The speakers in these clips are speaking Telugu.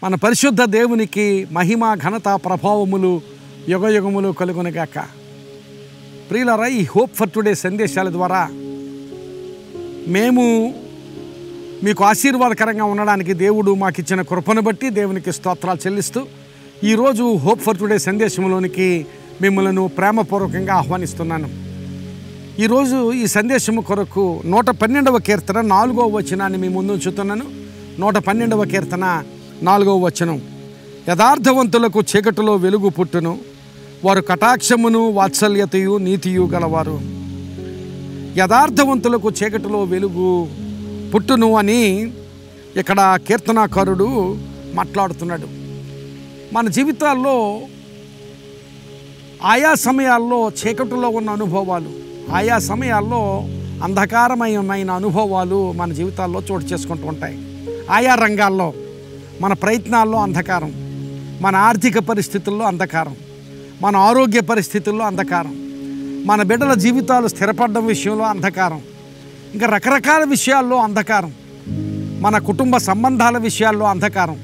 మన పరిశుద్ధ దేవునికి మహిమ ఘనత ప్రభావములు యుగయుగములు కలుగునుగాక. ప్రియులారా, ఈ హోప్ ఫర్ టుడే సందేశాల ద్వారా మేము మీకు ఆశీర్వాదకరంగా ఉండడానికి దేవుడు మాకు ఇచ్చిన కృపను బట్టి దేవునికి స్తోత్రాలు చెల్లిస్తూ ఈరోజు హోప్ ఫర్ టుడే సందేశంలోనికి మిమ్మల్ని ప్రేమపూర్వకంగా ఆహ్వానిస్తున్నాను. ఈరోజు ఈ సందేశము కొరకు 112వ కీర్తన 4వ వచనాన్ని మీ ముందు ఉంచుతున్నాను. 112వ కీర్తన 4వ వచనం. యథార్థవంతులకు చీకటిలో వెలుగు పుట్టును, వారు కటాక్షమును వాత్సల్యతయు నీతియు గలవారు. యథార్థవంతులకు చీకటిలో వెలుగు పుట్టును అని ఇక్కడ కీర్తనాకారుడు మాట్లాడుతున్నాడు. మన జీవితాల్లో ఆయా సమయాల్లో చీకటిలో ఉన్న అనుభవాలు, ఆయా సమయాల్లో అంధకారమయమైన అనుభవాలు మన జీవితాల్లో చోటు చేసుకుంటూ ఉంటాయి. ఆయా రంగాల్లో మన ప్రయత్నాల్లో అంధకారం, మన ఆర్థిక పరిస్థితుల్లో అంధకారం, మన ఆరోగ్య పరిస్థితుల్లో అంధకారం, మన బిడ్డల జీవితాలు స్థిరపడడం విషయంలో అంధకారం, ఇంకా రకరకాల విషయాల్లో అంధకారం, మన కుటుంబ సంబంధాల విషయాల్లో అంధకారం.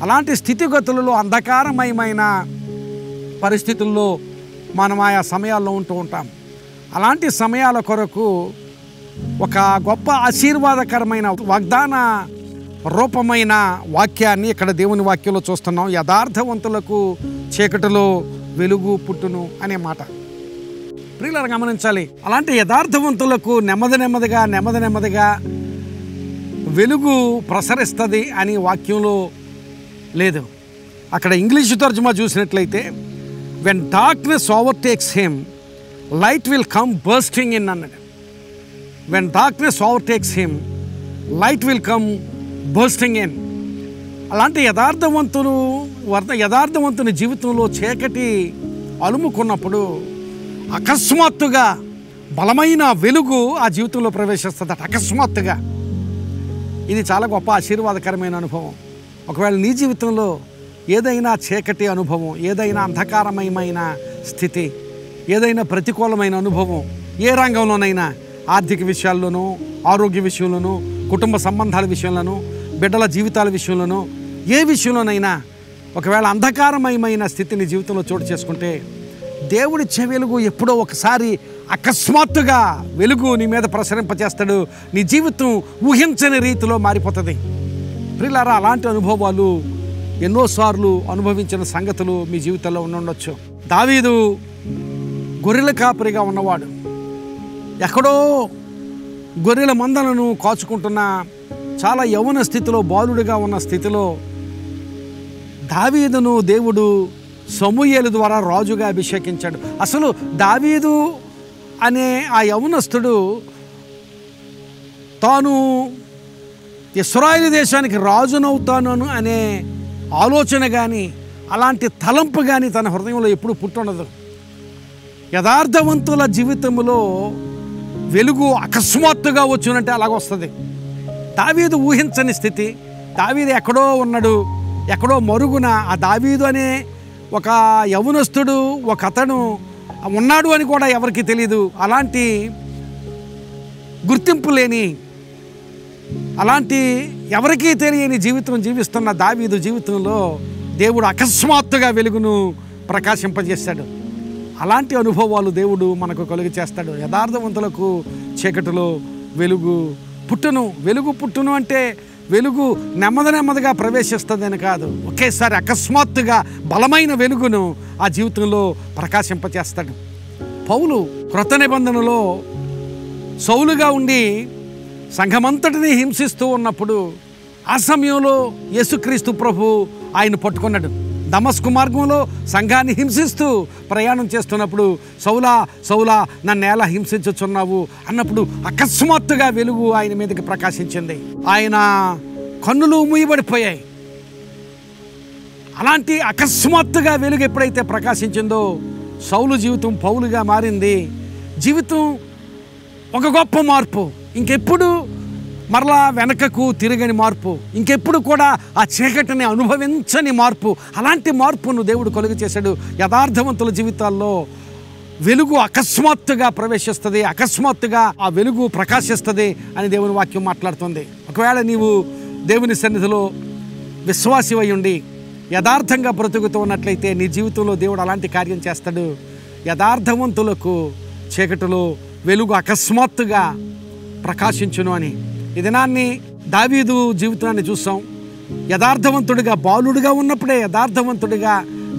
అలాంటి స్థితిగతులలో అంధకారమయమైన పరిస్థితుల్లో మనం ఆయా సమయాల్లో ఉంటూ ఉంటాం. అలాంటి సమయాల కొరకు ఒక గొప్ప ఆశీర్వాదకరమైన వాగ్దాన రూపమైన వాక్యాన్ని ఇక్కడ దేవుని వాక్యంలో చూస్తున్నాం. యథార్థవంతులకు చీకటిలో వెలుగు పుట్టును అనే మాట ప్రియులారా గమనించాలి. అలాంటి యథార్థవంతులకు నెమ్మదిగా వెలుగు ప్రసరిస్తుంది అని వాక్యంలో లేదు. అక్కడ ఇంగ్లీషు తర్జుమా చూసినట్లయితే when darkness overtakes him light will come bursting in అన్నాడు. When darkness overtakes him light will come bursting in. అలాంటి యథార్థవంతుని జీవితంలో చీకటి అలుముకున్నప్పుడు అకస్మాత్తుగా బలమైన వెలుగు ఆ జీవితంలో ప్రవేశిస్తుంది. అకస్మాత్తుగా ఇది చాలా గొప్ప ఆశీర్వాదకరమైన అనుభవం. ఒకవేళ నీ జీవితంలో ఏదైనా చీకటి అనుభవం, ఏదైనా అంధకారమయమైన స్థితి, ఏదైనా ప్రతికూలమైన అనుభవం, ఏ రంగంలోనైనా, ఆర్థిక విషయాల్లోనూ, ఆరోగ్య విషయంలోనూ, కుటుంబ సంబంధాల విషయంలోనూ, బిడ్డల జీవితాల విషయంలోనూ, ఏ విషయంలోనైనా ఒకవేళ అంధకారమయమైన స్థితిని జీవితంలో చోటు చేసుకుంటే దేవుడిచ్చే వెలుగు ఎప్పుడో ఒకసారి అకస్మాత్తుగా వెలుగు నీ మీద ప్రసరింపచేస్తాడు. నీ జీవితం ఊహించని రీతిలో మారిపోతుంది. ప్రియులారా, అలాంటి అనుభవాలు ఎన్నోసార్లు అనుభవించిన సంగతులు మీ జీవితంలో ఉండొచ్చు. దావీదు గొర్రెల కాపరిగా ఉన్నవాడు. ఎక్కడో గొర్రెల మందలను కాచుకుంటున్న చాలా యవ్వన స్థితిలో, బాలుడిగా ఉన్న స్థితిలో దావీదును దేవుడు సమూయేలు ద్వారా రాజుగా అభిషేకించాడు. అసలు దావీదు అనే ఆ యవ్వనస్తుడు తాను ఇశ్రాయేలు దేశానికి రాజునవుతాను అనే ఆలోచన కానీ, అలాంటి తలంపు కానీ తన హృదయంలో ఎప్పుడు పుట్టుండదు. యథార్థవంతుల జీవితంలో వెలుగు అకస్మాత్తుగా వచ్చునంటే అలాగొస్తుంది. దావీదు ఊహించని స్థితి. దావీదు ఎక్కడో ఉన్నాడు, ఎక్కడో మరుగున ఆ దావీదు అనే ఒక యవ్వనస్తుడు, ఒక అతను ఉన్నాడు అని కూడా ఎవరికి తెలియదు. అలాంటి గుర్తింపు లేని, అలాంటి ఎవరికీ తెలియని జీవితం జీవిస్తున్న దావీదు జీవితంలో దేవుడు అకస్మాత్తుగా వెలుగును ప్రకాశింపజేస్తాడు. అలాంటి అనుభవాలు దేవుడు మనకు కలుగు చేస్తాడు. యథార్థవంతులకు చీకటిలో వెలుగు పుట్టును. వెలుగు పుట్టును అంటే వెలుగు నెమ్మదిగా ప్రవేశిస్తుందని కాదు, ఒకేసారి అకస్మాత్తుగా బలమైన వెలుగును ఆ జీవితంలో ప్రకాశింపచేస్తాడు. పౌలు క్రొత్త నిబంధనలో సౌలుగా ఉండి సంఘమంతటిని హింసిస్తూ ఉన్నప్పుడు ఆ సమయంలో యేసుక్రీస్తు ప్రభు ఆయన పట్టుకున్నాడు. దమస్కు మార్గంలో సంఘాన్ని హింసిస్తూ ప్రయాణం చేస్తున్నప్పుడు సౌలా సౌలా నన్ను ఎలా హింసించుచున్నావు అన్నప్పుడు అకస్మాత్తుగా వెలుగు ఆయన మీదకి ప్రకాశించింది. ఆయన కన్నులు మూయబడిపోయాయి. అలాంటి అకస్మాత్తుగా వెలుగు ఎప్పుడైతే ప్రకాశించిందో సౌలు జీవితం పౌలుగా మారింది. జీవితం ఒక గొప్ప మార్పు. ఇంకెప్పుడు మరలా వెనకకు తిరగని మార్పు, ఇంకెప్పుడు కూడా ఆ చీకటిని అనుభవించని మార్పు. అలాంటి మార్పును దేవుడు కలుగు చేశాడు. యథార్థవంతుల జీవితాల్లో వెలుగు అకస్మాత్తుగా ప్రవేశిస్తుంది, అకస్మాత్తుగా ఆ వెలుగు ప్రకాశిస్తుంది అని దేవుని వాక్యం మాట్లాడుతుంది. ఒకవేళ నీవు దేవుని సన్నిధిలో విశ్వాసివై ఉండి యథార్థంగా బ్రతుకుతూ ఉన్నట్లయితే నీ జీవితంలో దేవుడు అలాంటి కార్యం చేస్తాడు. యథార్థవంతులకు చీకటిలో వెలుగు అకస్మాత్తుగా ప్రకాశించును అని. ఈ దినాన్ని దావీదు జీవితాన్ని చూసాం. యథార్థవంతుడిగా, బాలుడిగా ఉన్నప్పుడే యథార్థవంతుడిగా,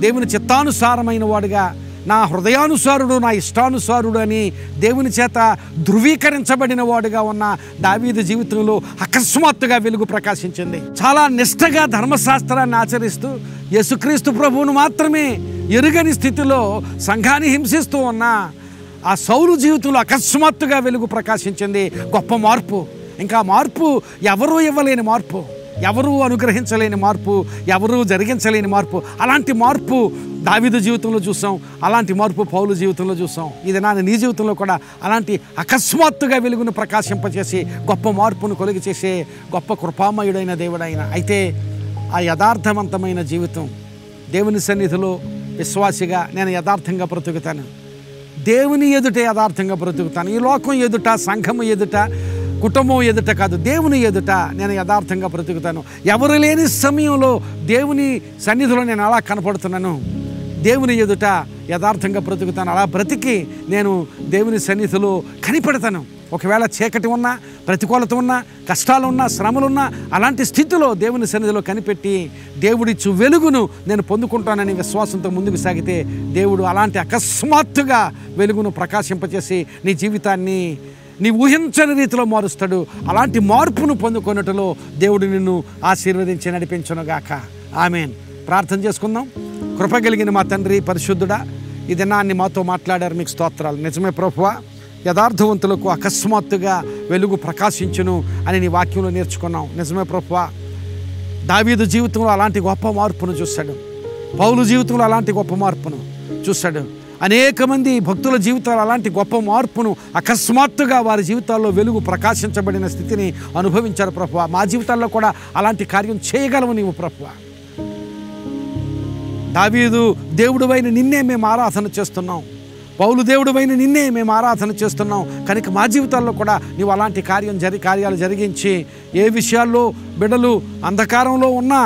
దేవుని చిత్తానుసారమైన వాడుగా, నా హృదయానుసారుడు, నా ఇష్టానుసారుడు అని దేవుని చేత ధృవీకరించబడిన వాడుగా ఉన్న దావీదు జీవితంలో అకస్మాత్తుగా వెలుగు ప్రకాశించింది. చాలా నిష్ఠగా ధర్మశాస్త్రాన్ని ఆచరిస్తూ యేసుక్రీస్తు ప్రభువును మాత్రమే ఎరుగని స్థితిలో సంఘాన్ని హింసిస్తూ ఉన్న ఆ సౌలు జీవితంలో అకస్మాత్తుగా వెలుగు ప్రకాశించింది. గొప్ప మార్పు. ఇంకా మార్పు ఎవరూ ఇవ్వలేని మార్పు, ఎవరూ అనుగ్రహించలేని మార్పు, ఎవరూ జరిగించలేని మార్పు. అలాంటి మార్పు దావీదు జీవితంలో చూసాం. అలాంటి మార్పు పౌలు జీవితంలో చూసాం. ఇది నీ జీవితంలో కూడా అలాంటి అకస్మాత్తుగా వెలుగును ప్రకాశింపచేసి గొప్ప మార్పును కొలిగి చేసే గొప్ప కృపామయుడైన దేవుడైన. అయితే ఆ యథార్థవంతమైన జీవితం, దేవుని సన్నిధిలో విశ్వాసిగా నేను యథార్థంగా బ్రతుకుతాను, దేవుని ఎదుట యథార్థంగా బ్రతుకుతాను. ఈ లోకం ఎదుట, సంఘము ఎదుట, కుటుంబం ఎదుట కాదు, దేవుని ఎదుట నేను యథార్థంగా బ్రతుకుతాను. ఎవరు లేని సమయంలో దేవుని సన్నిధిలో నేను అలా కనపడుతున్నాను, దేవుని ఎదుట యథార్థంగా బ్రతుకుతాను. అలా బ్రతికి నేను దేవుని సన్నిధిలో కనిపెడతాను. ఒకవేళ చీకటి ఉన్నా, ప్రతికూలత ఉన్నా, కష్టాలు ఉన్నా, శ్రమలున్నా, అలాంటి స్థితిలో దేవుని సన్నిధిలో కనిపెట్టి దేవుడిచ్చు వెలుగును నేను పొందుకుంటానని విశ్వాసంతో ముందుకు సాగితే దేవుడు అలాంటి అకస్మాత్తుగా వెలుగును ప్రకాశింపచేసి నీ జీవితాన్ని నీ ఊహించని రీతిలో మారుస్తాడు. అలాంటి మార్పును పొందుకొనుటలో దేవుడు నిన్ను ఆశీర్వదించి నడిపించునుగాక. ఆమేన్. ప్రార్థన చేసుకుందాం. కృప కలిగిన మా తండ్రి పరిశుద్ధుడా, ఈ దినాన్ని మాతో మాట్లాడారు, మీకు స్తోత్రాలు. నిజమే ప్రభువా, యథార్థవంతులకు అకస్మాత్తుగా వెలుగు ప్రకాశించును అని నీ వాక్యంలో నేర్చుకున్నాం. నిజమే ప్రభువా, దావీదు జీవితంలో అలాంటి గొప్ప మార్పును చూశాడు, పౌలు జీవితంలో అలాంటి గొప్ప మార్పును చూశాడు. అనేక మంది భక్తుల జీవితాలు అలాంటి గొప్ప మార్పును అకస్మాత్తుగా వారి జీవితాల్లో వెలుగు ప్రకాశించబడిన స్థితిని అనుభవించారు ప్రభువా. మా జీవితాల్లో కూడా అలాంటి కార్యం చేయగలవు నీవు ప్రభువా. దావీదు దేవుడివైన నిన్నే మేము ఆరాధన చేస్తున్నాం, పౌలు దేవుడివైన నిన్నే మేము ఆరాధన చేస్తున్నాం. కనుక మా జీవితాల్లో కూడా నీవు అలాంటి కార్యాలు జరిగించి ఏ విషయాల్లో బిడ్డలు అంధకారంలో ఉన్న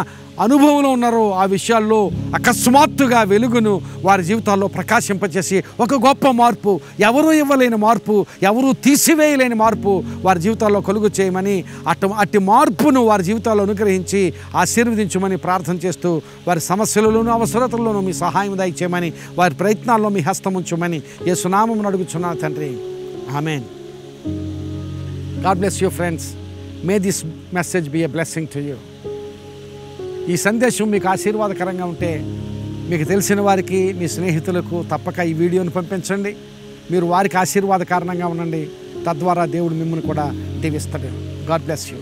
అనుభవంలో ఉన్నారో ఆ విషయాల్లో అకస్మాత్తుగా వెలుగును వారి జీవితాల్లో ప్రకాశింపచేసి ఒక గొప్ప మార్పు, ఎవరూ ఇవ్వలేని మార్పు, ఎవరూ తీసివేయలేని మార్పు వారి జీవితాల్లో కలుగు చేయమని, అట్టి మార్పును వారి జీవితాల్లో అనుగ్రహించి ఆశీర్వదించమని ప్రార్థన చేస్తూ వారి సమస్యలలోనూ అవసరతల్లోనూ మీ సహాయం దయచేయమని, వారి ప్రయత్నాల్లో మీ హస్తం ఉంచమని యేసు నామమున అడుగుచున్నాను తండ్రి. ఆమేన్. God bless you friends. May this message be a blessing to you. ఈ సందేశం మీకు ఆశీర్వాదకరంగా ఉంటే మీకు తెలిసిన వారికి, మీ స్నేహితులకు తప్పక ఈ వీడియోను పంపించండి. మీరు వారికి ఆశీర్వాద కారణంగా ఉండండి. తద్వారా దేవుడు మిమ్మల్ని కూడా దీవిస్తాడు. God bless you.